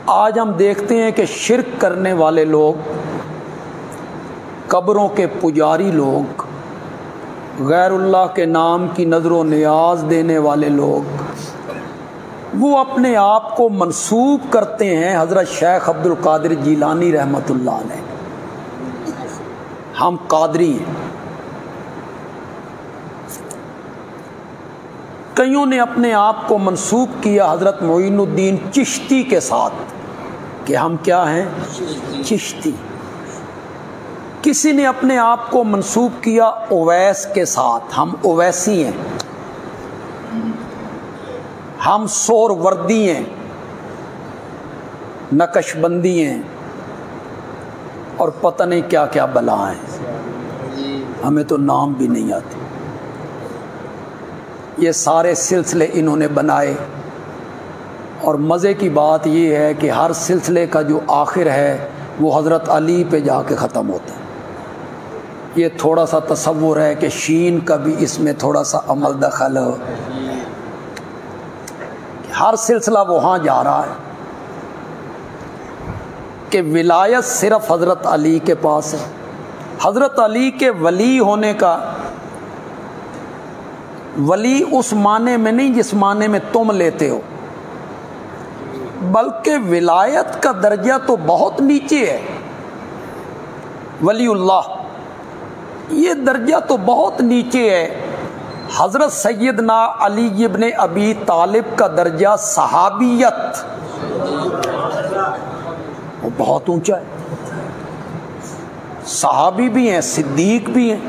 आज हम देखते हैं कि शिर्क करने वाले लोग, कब्रों के पुजारी लोग, गैरुल्लाह के नाम की नज़र नियाज देने वाले लोग, वो अपने आप को मंसूब करते हैं हज़रत शेख अब्दुल कादिर जीलानी रहमतुल्लाह अलैह। हम कादरी हैं। कईयों ने अपने आप को मंसूब किया हज़रत मोइनुद्दीन चिश्ती के साथ कि हम क्या हैं, चिश्ती। किसी ने अपने आप को मंसूब किया ओवैस के साथ, हम ओवैसी हैं, हम सोरवर्दी हैं, नक्शबंदी हैं और पता नहीं क्या क्या बला हैं, हमें तो नाम भी नहीं आते। ये सारे सिलसिले इन्होंने बनाए और मज़े की बात ये है कि हर सिलसिले का जो आखिर है वो हज़रत अली पे जाके ख़त्म होता है। ये थोड़ा सा तसव्वुर है कि शीन का भी इसमें थोड़ा सा अमल दखल हो, हर सिलसिला वहाँ जा रहा है कि विलायत सिर्फ हज़रत अली के पास है। हज़रत अली के वली होने का, वली उस माने में नहीं जिस माने में तुम लेते हो, बल्कि विलायत का दर्जा तो बहुत नीचे है। वलीउल्लाह ये दर्जा तो बहुत नीचे है। हज़रत सैयदना अली इब्ने अबी तालिब का दर्जा सहाबियत वो बहुत ऊंचा है। सहाबी भी हैं, सिद्दीक भी हैं,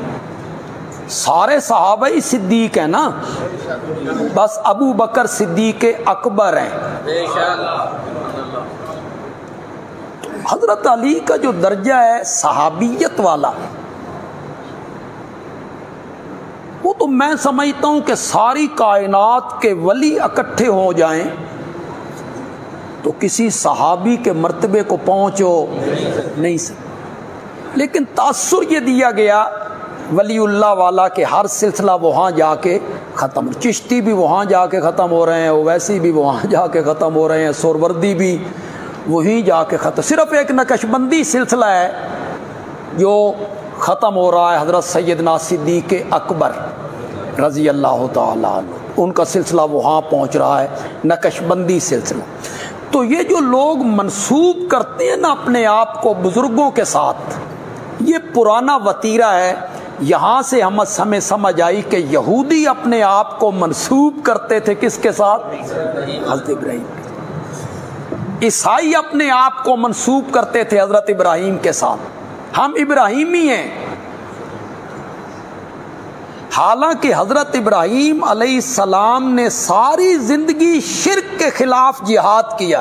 सारे सहाबा ही सिद्दीक है ना, बस अबू बकर सिद्दीक अकबर हैं। हज़रत अली का जो दर्जा है सहाबियत वाला, वो तो मैं समझता हूं कि सारी कायनात के वली इकट्ठे हो जाएं तो किसी सहाबी के मर्तबे को पहुंचो नहीं सकते। लेकिन तासुर ये दिया गया वलीउल्लाह वाला कि हर सिलसिला वहाँ जाके ख़त्म, चिश्ती भी वहाँ जाके ख़त्म हो रहे हैं, ओवैसी भी वहाँ जाके ख़त्म हो रहे हैं, सोरवर्दी भी वहीं जाके ख़त्म। सिर्फ एक नक्शबंदी सिलसिला है जो ख़त्म हो रहा है, हज़रत सैयदना सिद्दीक़ अकबर रज़ी अल्लाह ताला अन्हु, उनका सिलसिला वहाँ पहुँच रहा है, नक्शबंदी सिलसिला। तो ये जो लोग मंसूब करते हैं ना अपने आप को बुज़ुर्गों के साथ, ये पुराना वतीरा है। यहाँ से हमें समझ आई कि यहूदी अपने आप को मंसूब करते थे किसके साथ, हज़रत इब्राहीम। ईसाई अपने आप को मंसूब करते थे हज़रत इब्राहीम के साथ, हम इब्राहीमी हैं। हालांकि हज़रत इब्राहीम अलैहिस्सलाम ने सारी ज़िंदगी शिर्क के ख़िलाफ़ जिहाद किया,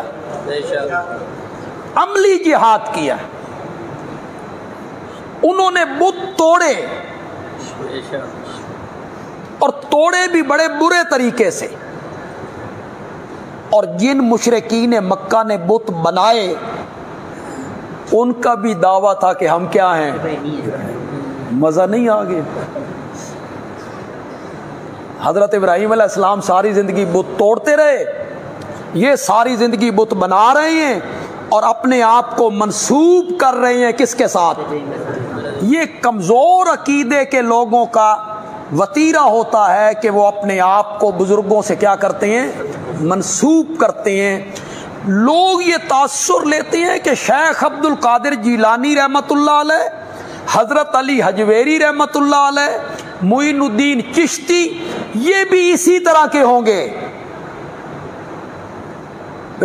अमली जिहाद किया। उन्होंने बुत तोड़े और तोड़े भी बड़े बुरे तरीके से। और जिन मुशरिकीन मक्का ने बुत बनाए उनका भी दावा था कि हम क्या हैं। मज़ा नहीं आ गया। हज़रत इब्राहीम अलैहिस्सलाम सारी ज़िंदगी बुत तोड़ते रहे, ये सारी ज़िंदगी बुत बना रहे हैं और अपने आप को मंसूब कर रहे हैं किसके साथ। ये कमज़ोर अकीदे के लोगों का वतीरा होता है कि वो अपने आप को बुज़ुर्गों से क्या करते हैं, मंसूब करते हैं। लोग ये तासुर लेते हैं कि शेख अब्दुल कादिर जीलानी रहमतुल्लाह अलैह, हज़रत अली हजवेरी रहमतुल्लाह अलैह, मोइनुद्दीन चिश्ती, ये भी इसी तरह के होंगे।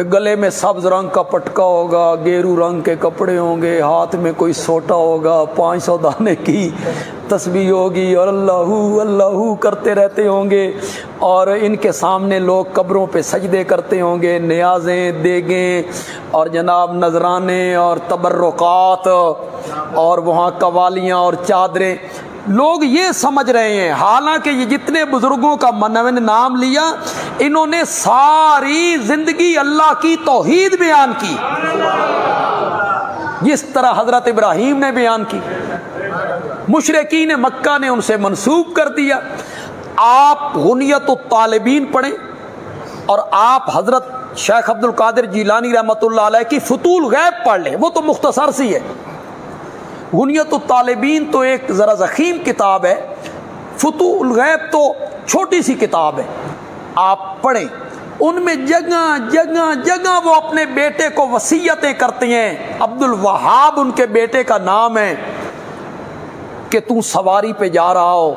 गले में सब्ज रंग का पटका होगा, गेरू रंग के कपड़े होंगे, हाथ में कोई सोटा होगा, 500 दाने की तस्बीह होगी और अल्लाहू अल्लाहू करते रहते होंगे। और इनके सामने लोग कब्रों पे सजदे करते होंगे, नियाज़ें, देगें और जनाब नजराने और तबर्रुकात और वहाँ कवालियाँ और चादरें। लोग ये समझ रहे हैं, हालांकि ये जितने बुजुर्गों का मैंने नाम लिया, इन्होंने सारी जिंदगी अल्लाह की तौहीद बयान की जिस तरह हजरत इब्राहीम ने बयान की। मुशरिकीन मक्का ने उनसे मंसूब कर दिया। आप गुनियत तालिबीन पढ़ें और आप हजरत शेख अब्दुल कादिर जीलानी रहमतुल्लाह अलैह की फुतूल गैब पढ़ ले, वो तो मुख्तसर सी है। गुनियतुत तालिबीन तो एक ज़रा ज़ख़ीम किताब है, फुतूल गैब तो छोटी सी किताब है, आप पढ़ें। उनमें जगह जगह जगह वो अपने बेटे को वसीयतें करते हैं। अब्दुल वहाब उनके बेटे का नाम है कि तू सवारी पे जा रहा हो,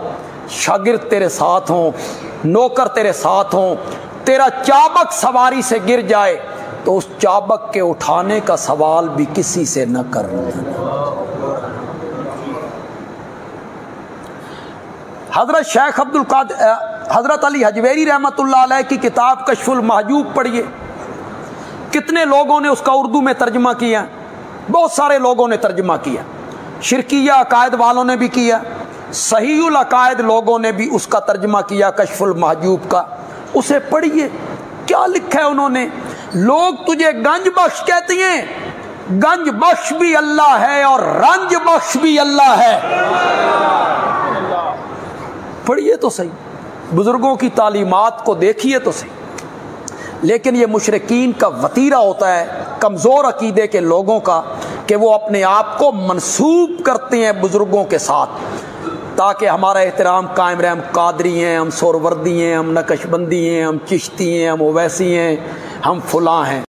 शागिर्द तेरे साथ हों, नौकर तेरे साथ हों, तेरा चाबक सवारी से गिर जाए तो उस चाबक के उठाने का सवाल भी किसी से न करना। हजरत शेख अब्दुल कादिर, हजरत अली हजवेरी रहमतुल्लाह अलैह की किताब कश्फुल महजूब पढ़िए, कितने लोगों ने उसका उर्दू में तर्जमा किया, बहुत सारे लोगों ने तर्जमा किया, शिरकिया अकायद वालों ने भी किया, सहीउल अकायद लोगों ने भी उसका तर्जमा किया कश्फुल महजूब का। उसे पढ़िए, क्या लिखा है उन्होंने। लोग तुझे गंज बख्श कहते हैं, गंज बख्श भी अल्लाह है और रंज बख्श भी अल्लाह है। पढ़िए तो सही, बुजुर्गों की तालीमात को देखिए तो सही। लेकिन ये मुशरिकीन का वतीरा होता है कमज़ोर अकीदे के लोगों का कि वो अपने आप को मंसूब करते हैं बुजुर्गों के साथ ताकि हमारा एहतराम कायम रहे। हम कादरी हैं, हम सोरवर्दी हैं, हम नक्शबंदी हैं, हम चिश्ती हैं, हम ओवैसी हैं, हम फलां हैं।